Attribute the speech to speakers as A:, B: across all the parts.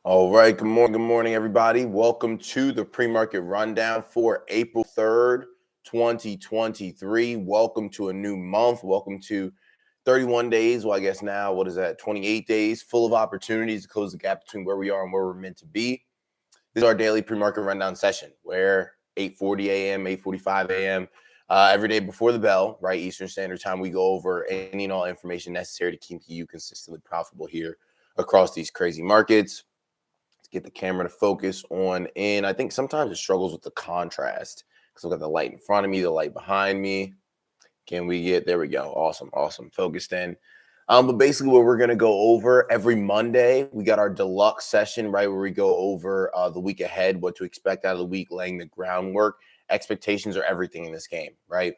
A: All right. Good morning, everybody. Welcome to the pre-market rundown for April 3rd, 2023. Welcome to a new month. Welcome to 31 days. Well, I guess now, what is that? 28 days full of opportunities to close the gap between where we are and where we're meant to be. This is our daily pre-market rundown session where 8:40 a.m., 8:45 a.m., every day before the bell, right, Eastern Standard Time, we go over any and all information necessary to keep you consistently profitable here across these crazy markets. Get the camera to focus on. And I think sometimes it struggles with the contrast because I've got the light in front of me, the light behind me. Can we get there? We go. Awesome. Focused in. But basically, what we're going to go over every Monday, we got our deluxe session, right, where we go over the week ahead, what to expect out of the week, laying the groundwork. Expectations are everything in this game, right?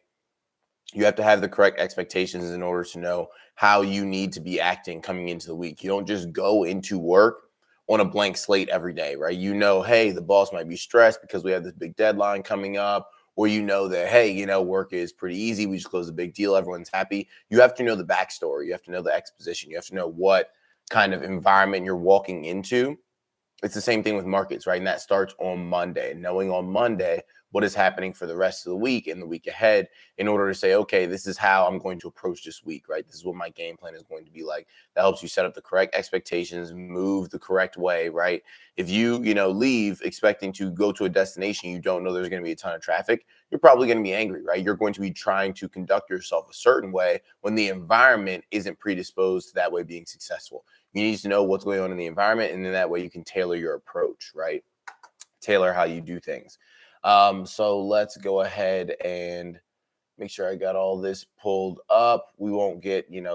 A: You have to have the correct expectations in order to know how you need to be acting coming into the week. You don't just go into work on a blank slate every day, right? You know, hey, the boss might be stressed because we have this big deadline coming up, or you know that, hey, work is pretty easy. We just closed a big deal. Everyone's happy. You have to know the backstory. You have to know the exposition. You have to know what kind of environment you're walking into. It's the same thing with markets, right? And that starts on Monday. Knowing on Monday what is happening for the rest of the week and the week ahead in order to say, okay, this is how I'm going to approach this week, right? This is what my game plan is going to be like. That helps you set up the correct expectations, move the correct way, right? If you, leave expecting to go to a destination you don't know there's going to be a ton of traffic, you're probably going to be angry, right? You're going to be trying to conduct yourself a certain way when the environment isn't predisposed to that way being successful. You need to know what's going on in the environment, and then that way you can tailor your approach, right? Tailor how you do things. So let's go ahead and make sure I got all this pulled up. We won't get, they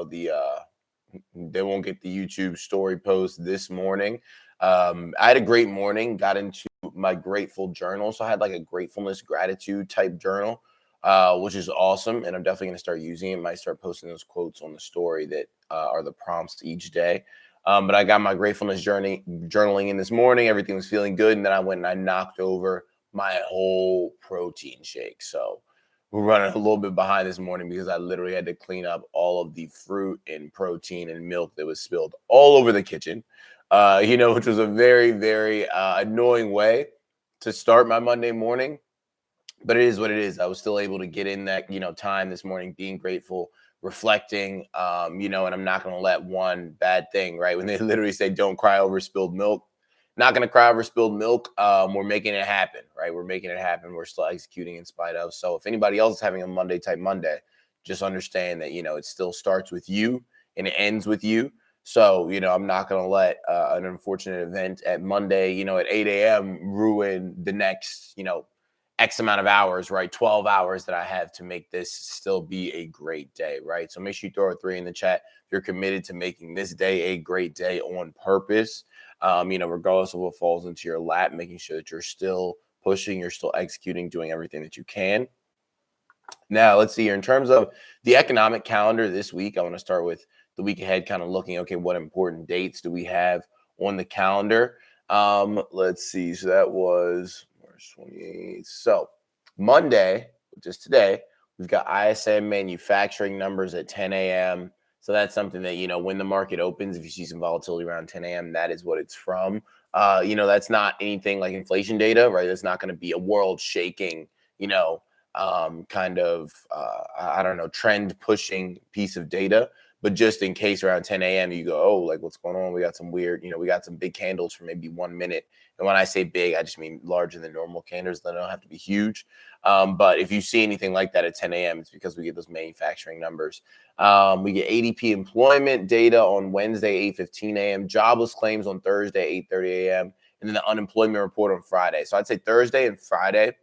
A: won't get the YouTube story post this morning. I had a great morning, got into my grateful journal. So I had like a gratefulness, gratitude type journal, which is awesome. And I'm definitely going to start using it. Might start posting those quotes on the story that are the prompts each day. But I got my gratefulness journaling in this morning. Everything was feeling good. And then I went and I knocked over my whole protein shake. So we're running a little bit behind this morning because I literally had to clean up all of the fruit and protein and milk that was spilled all over the kitchen, which was a very, very annoying way to start my Monday morning. But it is what it is. I was still able to get in that, time this morning, being grateful, reflecting, and I'm not going to let one bad thing, right? When they literally say, don't cry over spilled milk, not going to cry over spilled milk. We're making it happen, right? We're making it happen. We're still executing in spite of. So if anybody else is having a Monday type Monday, just understand that, it still starts with you and it ends with you. So, I'm not going to let an unfortunate event at Monday, at 8 a.m. ruin the next, X amount of hours, right? 12 hours that I have to make this still be a great day, right? So make sure you throw a 3 in the chat. If you're committed to making this day a great day on purpose, regardless of what falls into your lap, making sure that you're still pushing, you're still executing, doing everything that you can. Now, let's see here. In terms of the economic calendar this week, I want to start with the week ahead, kind of looking, okay, what important dates do we have on the calendar? Let's see. So that was March 28th. So Monday, which is today, we've got ISM manufacturing numbers at 10 a.m. So that's something that, when the market opens, if you see some volatility around 10 a.m., that is what it's from. That's not anything like inflation data, right? That's not going to be a world shaking, I don't know, trend pushing piece of data. But just in case around 10 a.m. you go, oh, like what's going on? We got some weird, we got some big candles for maybe 1 minute. And when I say big, I just mean larger than normal candles. They don't have to be huge. But if you see anything like that at 10 a.m., it's because we get those manufacturing numbers. We get ADP employment data on Wednesday, 8:15 a.m., jobless claims on Thursday, 8:30 a.m., and then the unemployment report on Friday. So I'd say Thursday and Friday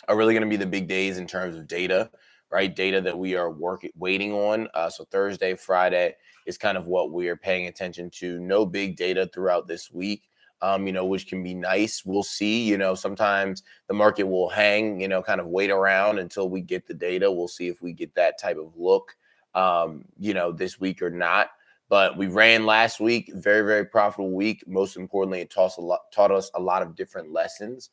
A: are really going to be the big days in terms of data, right? Data that we are waiting on. So Thursday, Friday is kind of what we are paying attention to. No big data throughout this week, which can be nice. We'll see, sometimes the market will hang, kind of wait around until we get the data. We'll see if we get that type of look, this week or not. But we ran last week, very, very profitable week. Most importantly, it taught us a lot of different lessons,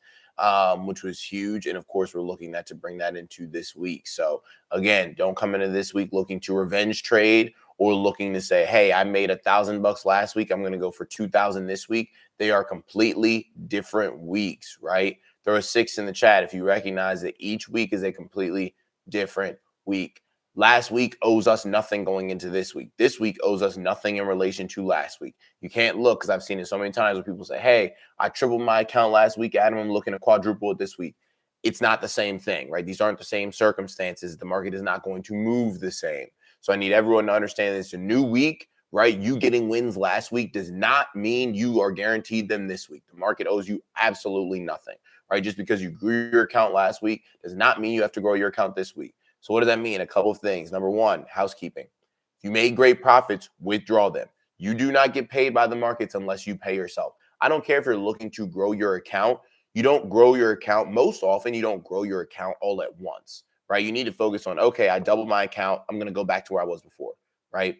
A: which was huge. And of course, we're looking to bring that into this week. So again, don't come into this week looking to revenge trade or looking to say, hey, I made $1,000 last week, I'm going to go for 2,000 this week. They are completely different weeks, right? Throw a 6 in the chat if you recognize that each week is a completely different week. Last week owes us nothing going into this week. This week owes us nothing in relation to last week. You can't look, because I've seen it so many times where people say, hey, I tripled my account last week, Adam, I'm looking to quadruple it this week. It's not the same thing, right? These aren't the same circumstances. The market is not going to move the same. So I need everyone to understand it's a new week, right? You getting wins last week does not mean you are guaranteed them this week. The market owes you absolutely nothing, right? Just because you grew your account last week does not mean you have to grow your account this week. So what does that mean? A couple of things. Number one, housekeeping. If you made great profits, withdraw them. You do not get paid by the markets unless you pay yourself. I don't care if you're looking to grow your account. You don't grow your account. Most often, you don't grow your account all at once, right? You need to focus on, okay, I doubled my account. I'm going to go back to where I was before, right?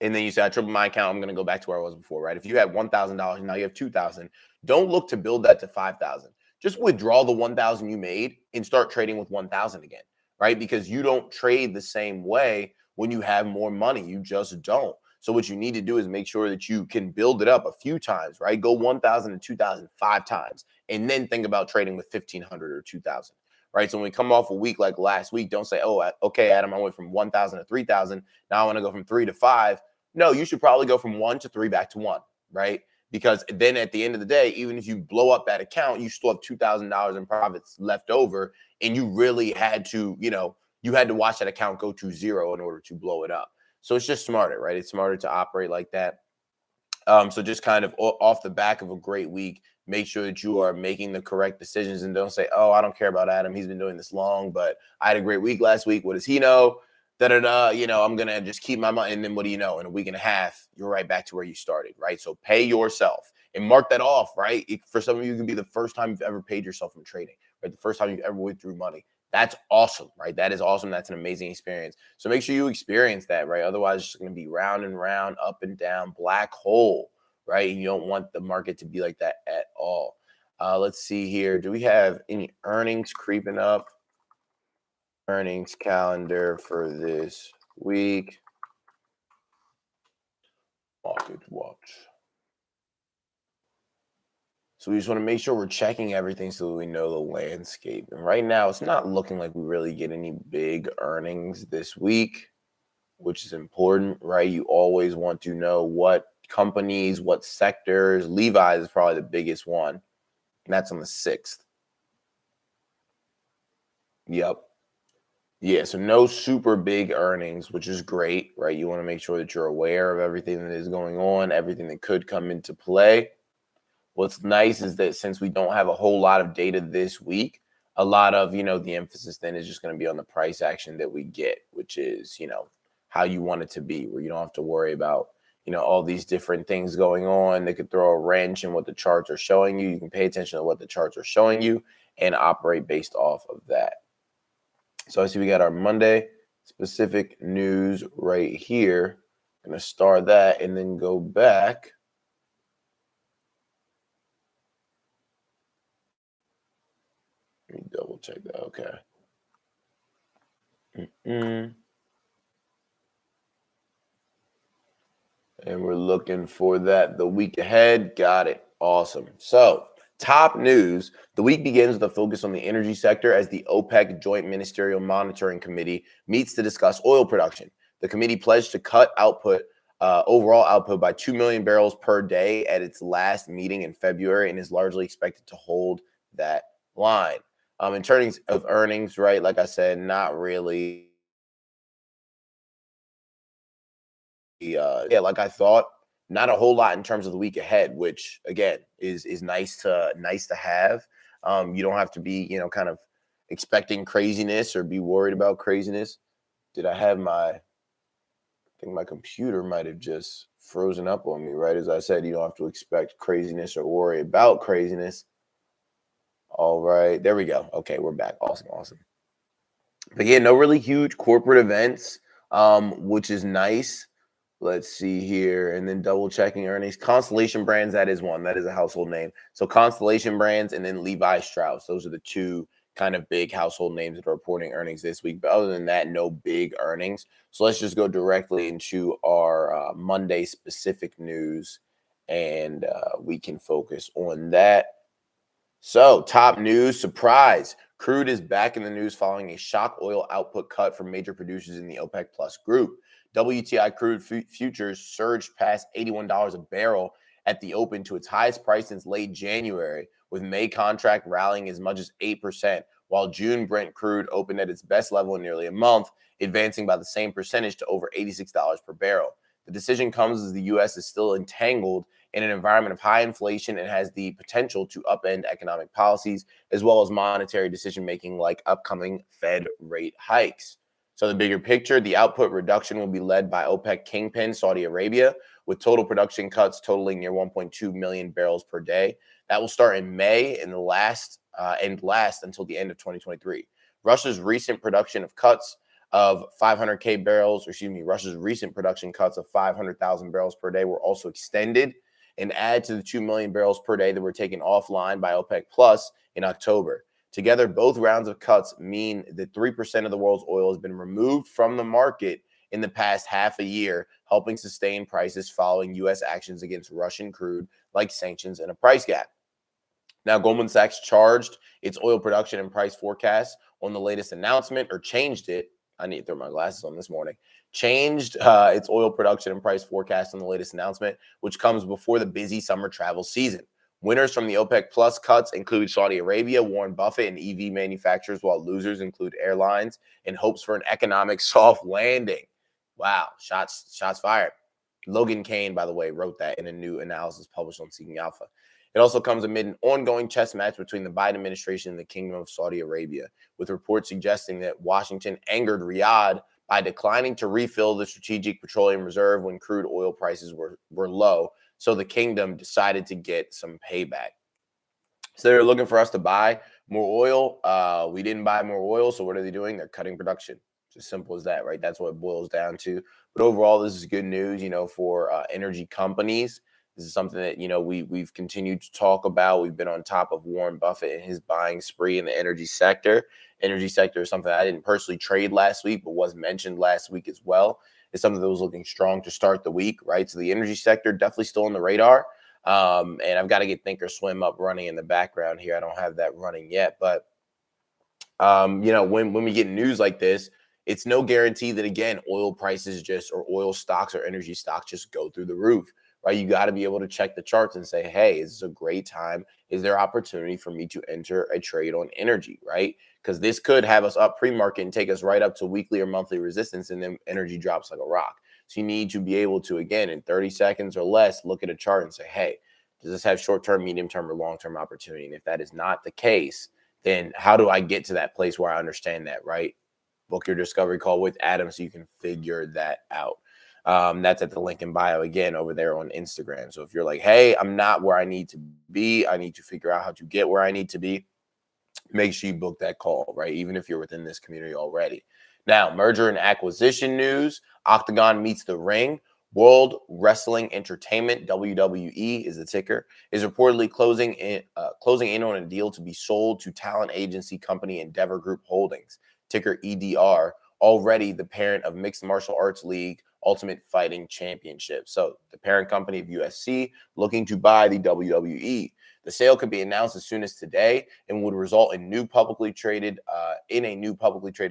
A: And then you say, I tripled my account, I'm going to go back to where I was before, right? If you had $1,000, now you have $2,000. Don't look to build that to $5,000. Just withdraw the $1,000 you made and start trading with $1,000 again, right? Because you don't trade the same way when you have more money. You just don't. So what you need to do is make sure that you can build it up a few times, right? Go 1,000 and 2,000 5 times, and then think about trading with 1,500 or 2,000. Right. So when we come off a week like last week, don't say, oh, okay, Adam, I went from 1,000 to 3,000. Now I want to go from 3 to 5. No, you should probably go from 1 to 3 back to 1. Right. Because then at the end of the day, even if you blow up that account, you still have $2,000 in profits left over. And you really had to, you had to watch that account go to 0 in order to blow it up. So it's just smarter, right? It's smarter to operate like that. So just kind of off the back of a great week, make sure that you are making the correct decisions and don't say, oh, I don't care about Adam. He's been doing this long, but I had a great week last week. What does he know? I'm going to just keep my money. And then what do you know? In a week and a half, you're right back to where you started, right? So pay yourself and mark that off, right? For some of you, it can be the first time you've ever paid yourself from trading, right? The first time you've ever withdrew money. That's awesome, right? That is awesome. That's an amazing experience. So make sure you experience that, right? Otherwise, it's just going to be round and round, up and down, black hole, right? And you don't want the market to be like that at all. Let's see here. Do we have any earnings creeping up? Earnings calendar for this week. Market watch. So we just want to make sure we're checking everything so that we know the landscape. And right now, it's not looking like we really get any big earnings this week, which is important, right? You always want to know what companies, what sectors. Levi's is probably the biggest one, and that's on the 6th. Yep. Yeah, so no super big earnings, which is great, right? You want to make sure that you're aware of everything that is going on, everything that could come into play. What's nice is that since we don't have a whole lot of data this week, a lot of, the emphasis then is just going to be on the price action that we get, which is, how you want it to be, where you don't have to worry about, all these different things going on. They could throw a wrench in what the charts are showing you. You can pay attention to what the charts are showing you and operate based off of that. So I see we got our Monday specific news right here. I'm going to start that and then go back. Let me double check that. Okay. And we're looking for that the week ahead. Got it. Awesome. So top news. The week begins with a focus on the energy sector as the OPEC Joint Ministerial Monitoring Committee meets to discuss oil production. The committee pledged to cut overall output by 2 million barrels per day at its last meeting in February and is largely expected to hold that line. In terms of earnings, right, like I said, not really. Like I thought, not a whole lot in terms of the week ahead, which again is nice to have. You don't have to be, kind of expecting craziness or be worried about craziness. Did I have I think my computer might have just frozen up on me, right? As I said, you don't have to expect craziness or worry about craziness. All right, there we go. Okay, we're back. Awesome. But yeah, no really huge corporate events, which is nice. Let's see here. And then double checking earnings. Constellation Brands, that is one. That is a household name. So Constellation Brands and then Levi Strauss. Those are the two kind of big household names that are reporting earnings this week. But other than that, no big earnings. So let's just go directly into our Monday specific news, and we can focus on that. So, top news surprise. Crude is back in the news following a shock oil output cut from major producers in the OPEC Plus group. WTI crude futures surged past $81 a barrel at the open to its highest price since late January, with May contract rallying as much as 8%, while June Brent crude opened at its best level in nearly a month, advancing by the same percentage to over $86 per barrel. The decision comes as the U.S. is still entangled in an environment of high inflation and has the potential to upend economic policies as well as monetary decision-making like upcoming Fed rate hikes. So the bigger picture, the output reduction will be led by OPEC kingpin Saudi Arabia, with total production cuts totaling near 1.2 million barrels per day. That will start in May and last until the end of 2023. Russia's recent production cuts of 500,000 barrels per day were also extended and add to the 2 million barrels per day that were taken offline by OPEC Plus in October. Together, both rounds of cuts mean that 3% of the world's oil has been removed from the market in the past half a year, helping sustain prices following U.S. actions against Russian crude like sanctions and a price cap. Now, Goldman Sachs charged its oil production and price forecast on the latest announcement, or changed it. I need to throw my glasses on this morning. Changed its oil production and price forecast on the latest announcement, which comes before the busy summer travel season. Winners from the OPEC Plus cuts include Saudi Arabia, Warren Buffett, and EV manufacturers, while losers include airlines in hopes for an economic soft landing. Wow, shots fired. Logan Kane, by the way, wrote that in a new analysis published on Seeking Alpha. It also comes amid an ongoing chess match between the Biden administration and the Kingdom of Saudi Arabia, with reports suggesting that Washington angered Riyadh by declining to refill the strategic petroleum reserve when crude oil prices were low. So the kingdom decided to get some payback. So they're looking for us to buy more oil. We didn't buy more oil. So what are they doing? They're cutting production. It's as simple as that, right? That's what it boils down to. But overall, this is good news, for energy companies. This is something that, we've continued to talk about. We've been on top of Warren Buffett and his buying spree in the energy sector. Energy sector is something I didn't personally trade last week, but was mentioned last week as well. It's something that was looking strong to start the week, right? So the energy sector definitely still on the radar. And I've got to get Thinkorswim up running in the background here. I don't have that running yet, but when we get news like this, it's no guarantee that, again, oil prices or oil stocks or energy stocks just go through the roof, right? You got to be able to check the charts and say, hey, is this a great time? Is there opportunity for me to enter a trade on energy, right? Because this could have us up pre-market and take us right up to weekly or monthly resistance, and then energy drops like a rock. So you need to be able to, again, in 30 seconds or less, look at a chart and say, hey, does this have short-term, medium-term, or long-term opportunity? And if that is not the case, then how do I get to that place where I understand that, right? Book your discovery call with Adam so you can figure that out. That's at the link in bio, again, over there on Instagram. So if you're like, hey, I'm not where I need to be, I need to figure out how to get where I need to be, make sure you book that call, right? Even if you're within this community already. Now, merger and acquisition news. Octagon meets the Ring. World Wrestling Entertainment, WWE is the ticker, is reportedly closing in on a deal to be sold to talent agency company Endeavor Group Holdings, ticker EDR, already the parent of Mixed Martial Arts League Ultimate Fighting Championship. So the parent company of UFC looking to buy the WWE. The sale could be announced as soon as today and would result in a new publicly traded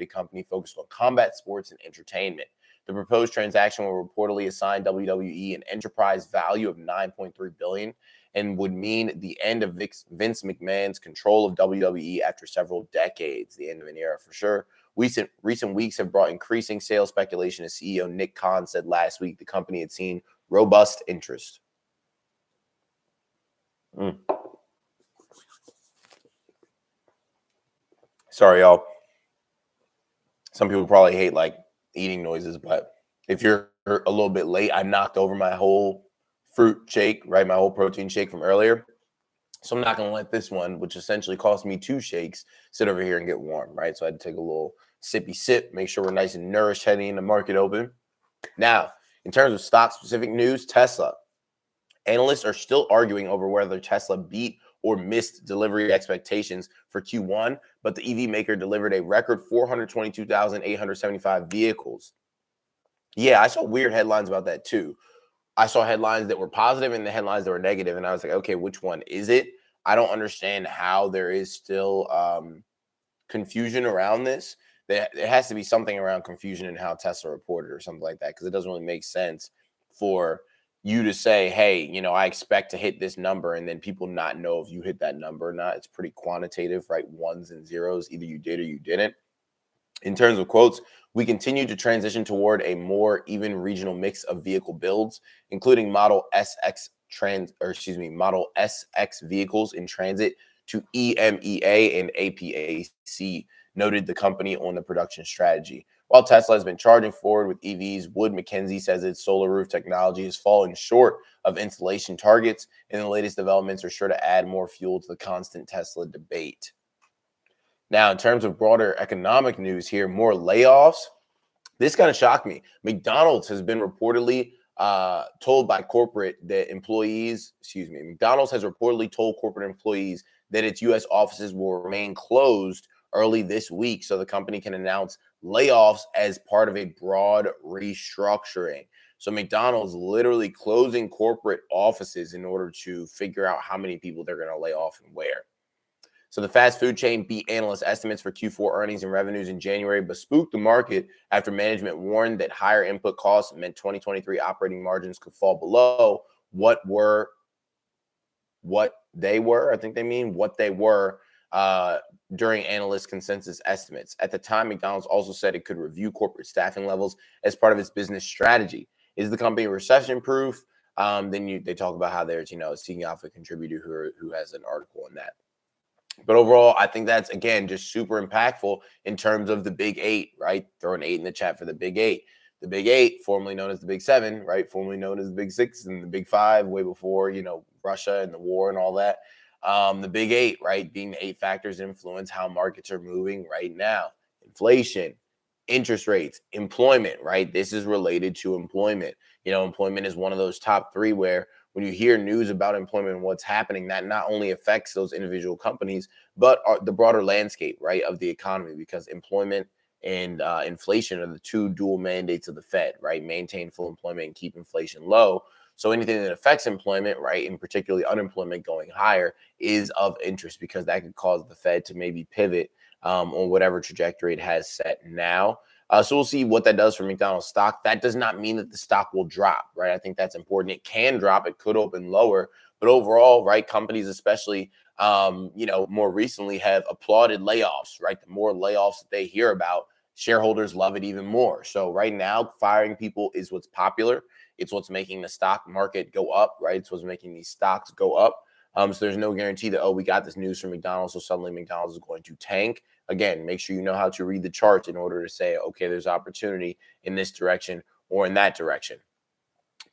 A: company focused on combat sports and entertainment. The proposed transaction will reportedly assign WWE an enterprise value of $9.3 billion and would mean the end of Vince McMahon's control of WWE after several decades, the end of an era for sure. Recent weeks have brought increasing sales speculation, as CEO Nick Khan said last week the company had seen robust interest. Sorry, y'all. Some people probably hate eating noises, but if you're a little bit late, I knocked over my whole fruit shake, right? My whole protein shake from earlier. So I'm not going to let this one, which essentially cost me 2 shakes, sit over here and get warm, right? So I had to take a little sippy sip, make sure we're nice and nourished heading in the market open. Now, in terms of stock-specific news, Tesla. Analysts are still arguing over whether Tesla beat or missed delivery expectations for Q1, but the EV maker delivered a record 422,875 vehicles. Yeah, I saw weird headlines about that too. I saw headlines that were positive and the headlines that were negative, and I was like, okay, which one is it? I don't understand how there is still confusion around this. There has to be something around confusion in how Tesla reported or something like that, because it doesn't really make sense for you to say, hey, I expect to hit this number, and then people not know if you hit that number or not. It's pretty quantitative, right? Ones and zeros, either you did or you didn't. In terms of quotes, we continue to transition toward a more even regional mix of vehicle builds, including Model SX vehicles in transit to EMEA and APAC, noted the company on the production strategy. While Tesla has been charging forward with EVs, Wood Mackenzie says its solar roof technology has fallen short of installation targets, and the latest developments are sure to add more fuel to the constant Tesla debate. Now, in terms of broader economic news here, more layoffs. This kind of shocked me. McDonald's has been reportedly told by corporate that McDonald's has reportedly told corporate employees that its U.S. offices will remain closed early this week so the company can announce layoffs as part of a broad restructuring. So McDonald's literally closing corporate offices in order to figure out how many people they're going to lay off and where. So the fast food chain beat analyst estimates for Q4 earnings and revenues in January, but spooked the market after management warned that higher input costs meant 2023 operating margins could fall below what they were during analyst consensus estimates. At the time, McDonald's also said it could review corporate staffing levels as part of its business strategy. Is the company recession-proof? They talk about how they're seeking out a contributor who has an article on that. But overall, I think that's, again, just super impactful in terms of the big eight, right? Throw an 8 in the chat for the big eight. The big eight, formerly known as the big seven, right? Formerly known as the big six and the big five, way before, Russia and the war and all that. The big eight, right? Being the 8 factors influence how markets are moving right now. Inflation, interest rates, employment, right? This is related to employment. Employment is one of those top 3 where when you hear news about employment and what's happening, that not only affects those individual companies, but the broader landscape, right, of the economy, because employment and inflation are the 2 dual mandates of the Fed, right? Maintain full employment and keep inflation low. So anything that affects employment, right, and particularly unemployment going higher, is of interest, because that could cause the Fed to maybe pivot on whatever trajectory it has set now. So we'll see what that does for McDonald's stock. That does not mean that the stock will drop, right? I think that's important. It can drop. It could open lower. But overall, right, companies, especially, more recently, have applauded layoffs, right? The more layoffs that they hear about, shareholders love it even more. So right now, firing people is what's popular. It's what's making the stock market go up, right? It's what's making these stocks go up. So there's no guarantee that, we got this news from McDonald's, so suddenly McDonald's is going to tank. Again, make sure you know how to read the charts in order to say, okay, there's opportunity in this direction or in that direction.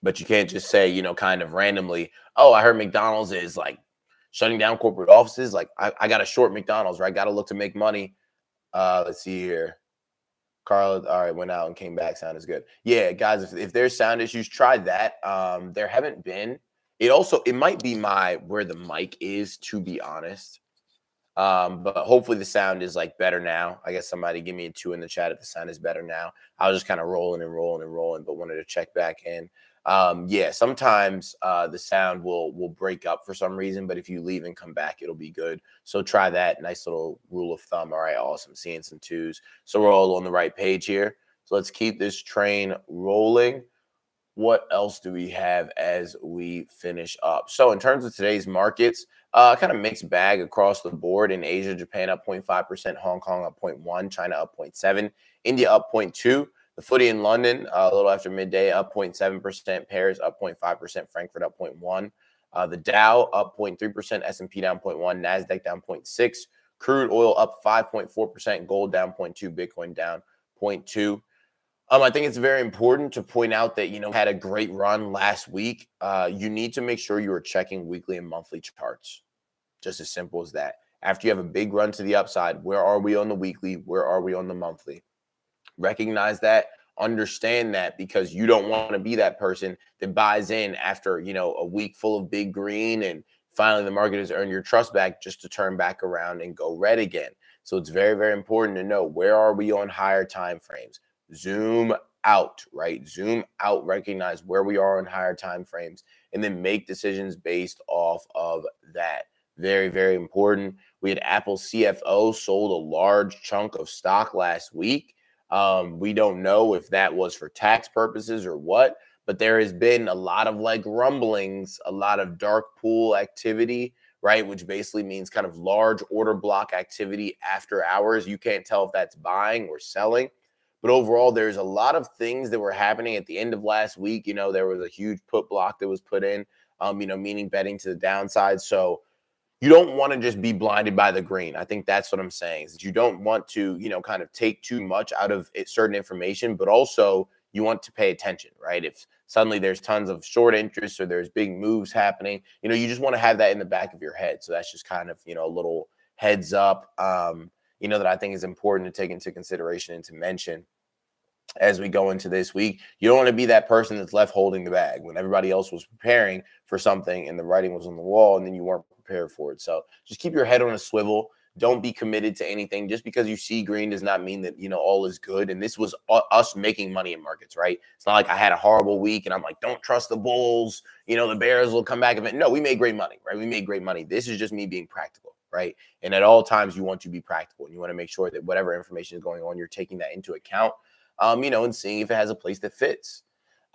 A: But you can't just say, kind of randomly, I heard McDonald's is like shutting down corporate offices. Like, I got to short McDonald's, right? Got to look to make money. Let's see here. Carl, all right, went out and came back. Sound is good. Yeah, guys, if there's sound issues, try that. There haven't been. It might be where the mic is, to be honest. But hopefully the sound is better now. I guess somebody give me a 2 in the chat if the sound is better now. I was just kind of rolling, but wanted to check back in. Yeah, sometimes the sound will break up for some reason, but if you leave and come back, it'll be good. So try that. Nice little rule of thumb. All right, awesome. Seeing some 2s. So we're all on the right page here. So let's keep this train rolling. What else do we have as we finish up? So in terms of today's markets, kind of mixed bag across the board. In Asia, Japan up 0.5%, Hong Kong up 0.1%, China up 0.7%, India up 0.2%. The footy in London, a little after midday, up 0.7%, Paris up 0.5%, Frankfurt up 0.1%. The Dow up 0.3%, S&P down 0.1%, NASDAQ down 0.6%, crude oil up 5.4%, gold down 0.2%, Bitcoin down 0.2%. I think it's very important to point out that, had a great run last week. You need to make sure you are checking weekly and monthly charts. Just as simple as that. After you have a big run to the upside, where are we on the weekly? Where are we on the monthly? Recognize that, understand that, because you don't want to be that person that buys in after, a week full of big green and finally the market has earned your trust back just to turn back around and go red again. So it's very, very important to know, where are we on higher time frames? Zoom out, right? Zoom out, recognize where we are on higher time frames, and then make decisions based off of that. Very, very important. We had Apple CFO sold a large chunk of stock last week. We don't know if that was for tax purposes or what, but there has been a lot of like rumblings, a lot of dark pool activity, right? Which basically means kind of large order block activity after hours. You can't tell if that's buying or selling. But overall, there's a lot of things that were happening at the end of last week. There was a huge put block that was put in, meaning betting to the downside. So you don't want to just be blinded by the green. I think that's what I'm saying, is that you don't want to, kind of take too much out of certain information, but also you want to pay attention, right? If suddenly there's tons of short interest or there's big moves happening, you just want to have that in the back of your head. So that's just kind of, a little heads up, that I think is important to take into consideration and to mention as we go into this week. You don't want to be that person that's left holding the bag when everybody else was preparing for something and the writing was on the wall and then you weren't prepared for it. So just keep your head on a swivel. Don't be committed to anything. Just because you see green does not mean that, all is good. And this was us making money in markets, right? It's not like I had a horrible week and I'm like, don't trust the bulls. The Bears will come back. No, we made great money, right? We made great money. This is just me being practical, right? And at all times you want to be practical and you want to make sure that whatever information is going on, you're taking that into account. And seeing if it has a place that fits.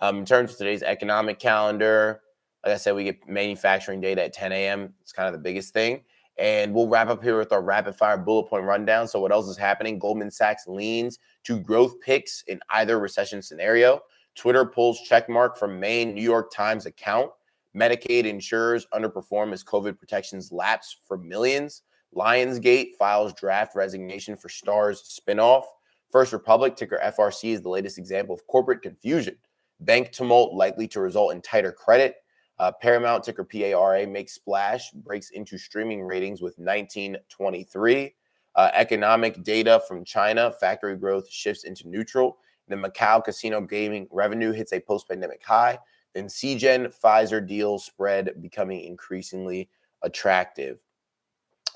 A: In terms of today's economic calendar, like I said, we get manufacturing data at 10 a.m. It's kind of the biggest thing. And we'll wrap up here with our rapid fire bullet point rundown. So what else is happening? Goldman Sachs leans to growth picks in either recession scenario. Twitter pulls checkmark from main New York Times account. Medicaid insurers underperform as COVID protections lapse for millions. Lionsgate files draft resignation for Star's spinoff. First Republic, ticker FRC, is the latest example of corporate confusion. Bank tumult likely to result in tighter credit. Paramount, ticker PARA, makes splash, breaks into streaming ratings with 1923. Economic data from China, factory growth shifts into neutral. The Macau casino gaming revenue hits a post-pandemic high. Then CGen, Pfizer deal spread becoming increasingly attractive.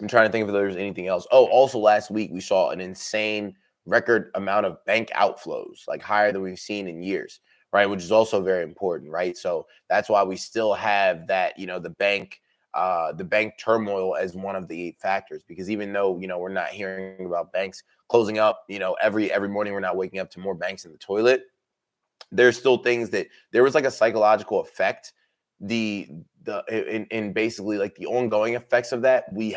A: I'm trying to think if there's anything else. Oh, also last week we saw an insane record amount of bank outflows, like higher than we've seen in years, right? Which is also very important, right? So that's why we still have that, the bank turmoil as one of the factors, because even though, we're not hearing about banks closing up, every morning, we're not waking up to more banks in the toilet. There's still things that there was like a psychological effect. In basically like the ongoing effects of that, we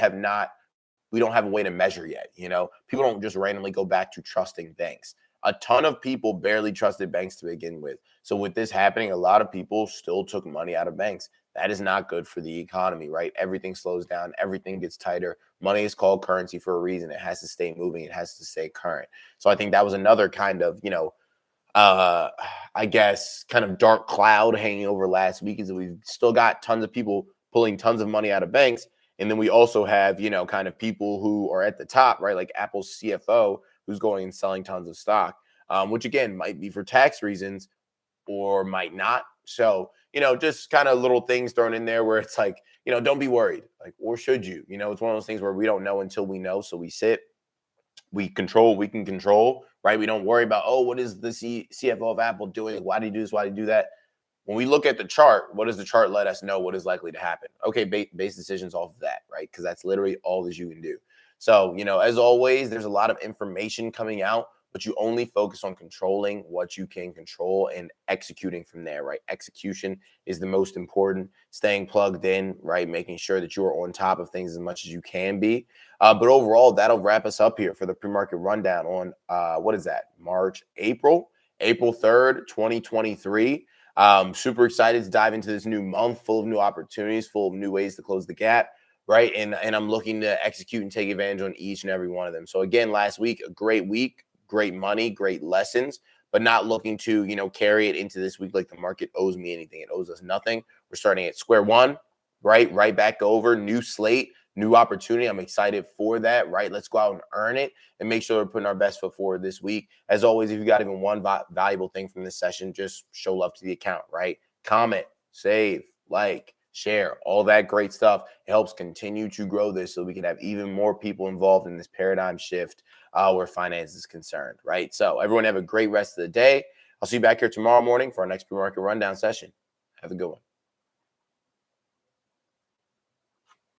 A: don't have a way to measure yet. People don't just randomly go back to trusting banks. A ton of people barely trusted banks to begin with. So with this happening, a lot of people still took money out of banks. That is not good for the economy, right? Everything slows down. Everything gets tighter. Money is called currency for a reason. It has to stay moving. It has to stay current. So I think that was another kind of, I guess, kind of dark cloud hanging over last week, is that we've still got tons of people pulling tons of money out of banks. And then we also have, kind of people who are at the top, right? Like Apple's CFO, who's going and selling tons of stock, which again might be for tax reasons or might not. So, just kind of little things thrown in there where it's like, don't be worried. Like, or should you? It's one of those things where we don't know until we know. So we sit, we control, we can control, right? We don't worry about, oh, what is the CFO of Apple doing? Why do you do this? Why do you do that? When we look at the chart, what does the chart let us know what is likely to happen? Okay, base decisions off of that, right? Because that's literally all that you can do. So, as always, there's a lot of information coming out, but you only focus on controlling what you can control and executing from there, right? Execution is the most important. Staying plugged in, right? Making sure that you are on top of things as much as you can be. But overall, that'll wrap us up here for the pre-market rundown on, what is that? April 3rd, 2023. Super excited to dive into this new month full of new opportunities, full of new ways to close the gap, right? And I'm looking to execute and take advantage on each and every one of them. So again, last week, a great week, great money, great lessons, but not looking to, carry it into this week like the market owes me anything. It owes us nothing. We're starting at square one, right back over, new slate, new opportunity. I'm excited for that, right? Let's go out and earn it and make sure we're putting our best foot forward this week. As always, if you got even one valuable thing from this session, just show love to the account, right? Comment, save, like, share, all that great stuff. It helps continue to grow this so we can have even more people involved in this paradigm shift where finance is concerned, right? So everyone have a great rest of the day. I'll see you back here tomorrow morning for our next pre-market rundown session. Have a good one.